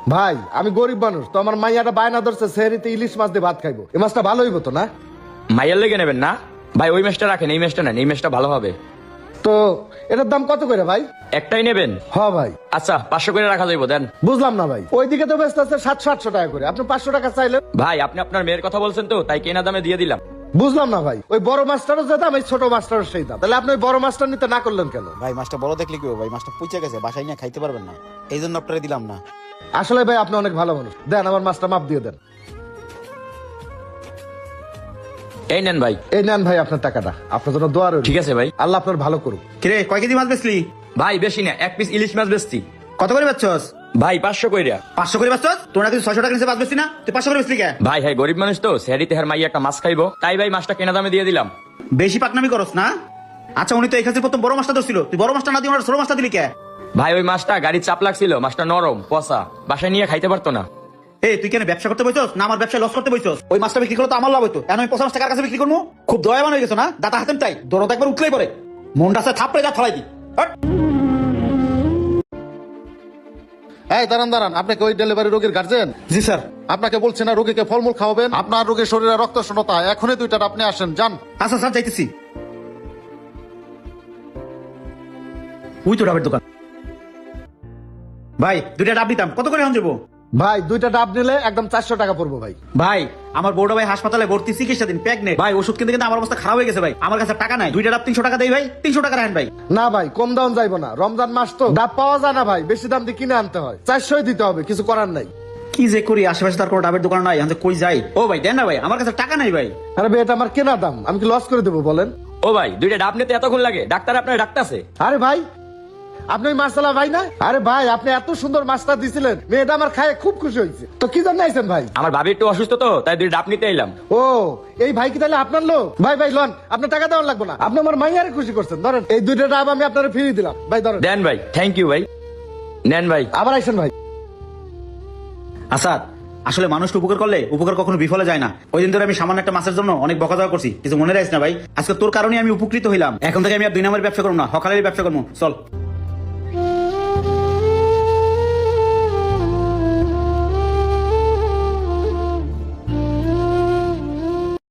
ভাই আমি গরিব মানুষ, তো আমার মাইয়াটা বায়না ধরছে সেহরিতে ইলিশ মাছ দিয়ে ভাত খাইবো। এই মাছটা ভালো হইব তো না? মাইয়ার লেগে নেবেন না ভাই, ওই মাছটা রাখেন, এই মাছটা নেন, এই মাছটা ভালো হবে। তো এটার দাম কত করে ভাই? একটাই নেবেন? হ ভাই। আচ্ছা 500 করে রাখা যাইব, দেন। বুঝলাম না ভাই, ওইদিকে তো ব্যস্ত আছে 700-800 টাকা করে, আপনি 500 টাকা চাইলেন। ভাই আপনি আপনার মেয়ের কথা বলছেন তো, তাই কেনা দামে দিয়ে দিলাম। বুঝলাম না ভাই, ওই বড় মাছটারও যে দাম, এই ছোট মাছটারও সেই দাম, তাহলে আপনি ওই বড় মাছটা নিতে না করলেন কেন? ভাই মাছটা বড় দেখলে কি হবে ভাই, মাছটা পুচে গেছে, বাসায় নিয়ে খাইতে পারবেন না, এই জন্য আপনারা দিলাম না। আসলে ভাই আপনি অনেক ভালো মানুষ, দেন আমার মাছটা মাপ দিয়ে দেন। এই নেন ভাই। এই নেন ভাই আপনার টাকাটা, আপনার জন্য দোয়া রইল। ঠিক আছে ভাই। আল্লাহ আপনার ভালো করুক। কিরে কয় কেজি মাছ বেচলি? ভাই বেশি না, 1 পিস ইলিশ মাছ বেচছি। কত করে বেচছস? ভাই 500 কইরা। 500 করে বেচছস? তোরা কিন্তু 600 টাকা নিচে মাছ বেচলি না, তুই 500 করে বেচলি কে? ভাই হ্যাঁ গরিব মানুষ তো, সেহারিতে হের মাইয়া একটা মাছ খাইবো, তাই ভাই মাছটা কেনা দামে দিয়ে দিলাম। বেশি পাকনামি করস না। আচ্ছা উনি তো এই খাসির প্রথম বড় মাছটা ধরছিল, তুই বড় মাছটা না দিয়ে ওনার ছোট মাছটা দিলি কে? ভাই ওই মাছটা গাড়ির চাপ লাগছিল, মাছটা নরম পচা, বাসায় নিয়ে খাইতে পারতো না। এই তুই কেন ব্যবসা করতে বইছস না আমার ব্যবসায় লস করতে বইছস? ওই মাছটা বিক্রি করলে তো আমার লাভ হইতো, এখন আমি 50 টাকার কাছে বিক্রি করবো? খুব দয়াবান হয়ে গেছো না, দাতা হাতেম তাই দরদ একবার উঠলেই পড়ে, মনটা সে থাপড়ে যা ছড়াই দি। হট। এই দাঁড়ান দাঁড়ান, আপনি কি ওই ডেলিভারি রোগীর গার্জেন? জি স্যার। আপনাকে বলছি না রোগীকে ফলমূল খাওয়াবেন? আপনার রোগীর শরীরে রক্ত শূন্যতা, এখনই 2টা আপনি আসেন, যান। আচ্ছা স্যার যাইতেছি। ওই তো ডাবের দোকান। ভাই 2টা ডাব দিতাম, কত করে এখন যাবো? ভাই 2টা ডাব নিলে একদম 400 টাকা পড়বো ভাই। ভাই আমার বড় ভাই হাসপাতালে ভর্তি, চিকিৎসাধীন, প্রেগনেন্ট। ভাই ওষুধ কিনতে কিনতে আমার অবস্থা খারাপ হয়ে গেছে ভাই, আমার কাছে টাকা নাই। 2টা ডাব 300 টাকা দেই ভাই, 300 টাকা রাখেন ভাই। না ভাই কম দাম যাইবো না, রমজান মাস তো ডাব পাওয়া যায় না ভাই, বেশি দাম দিয়ে কিনে আনতে হয়, 400 দিতে হবে, কিছু করার নাই। কি যে করি, আশেপাশে তার কোনো ডাবের দোকান নাই, আমি কই যাই? ও ভাই দেন না ভাই, আমার কাছে টাকা নাই ভাই। আরে ভাই এটা আমার কেনা দাম, আমি কি লস করে দেবো বলেন? ও ভাই 2টা ডাব নিতে এতক্ষণ লাগে? ডাক্তার আপনার ডাকতাছে। আরে ভাই আপনি ওই মাছলা ভাই না? আরে ভাই আপনি এত সুন্দর মাছটা দিছিলেন, মেয়েটা আমার খায় খুব খুশি হয়েছে। তো কি জন্য আইছেন ভাই? আমার ভাবি একটু অসুস্থ তো, তাই 2টা ডাব নিতে এলাম। ও এই ভাই কি তাহলে আপনার লোক? ভাই ভাই লন, আপনার টাকা দেওয়ার লাগবে না, আপনি আমার মাইয়ারে খুশি করছেন, ধরেন এই 2টা ডাব আমি আপনার ফিরিয়ে দিলাম ভাই, ধরেন। দেন ভাই, থ্যাংক ইউ ভাই, নেন ভাই। আবার আইছেন ভাই। আসাদ, আসলে মানুষকে উপকার করলে উপকার কখনো বিফলে যায় না। ওই দিন ধরে আমি সামান্য একটা মাছের জন্য অনেক বকাঝকা করছি, কিছু মনে রাখিস না ভাই। আজকে তোর কারণে আমি উপকৃত হইলাম, এখন থেকে আমি আর 2 নম্বরের ব্যবসা করবো না, হকালের ব্যবসা করবো। চল।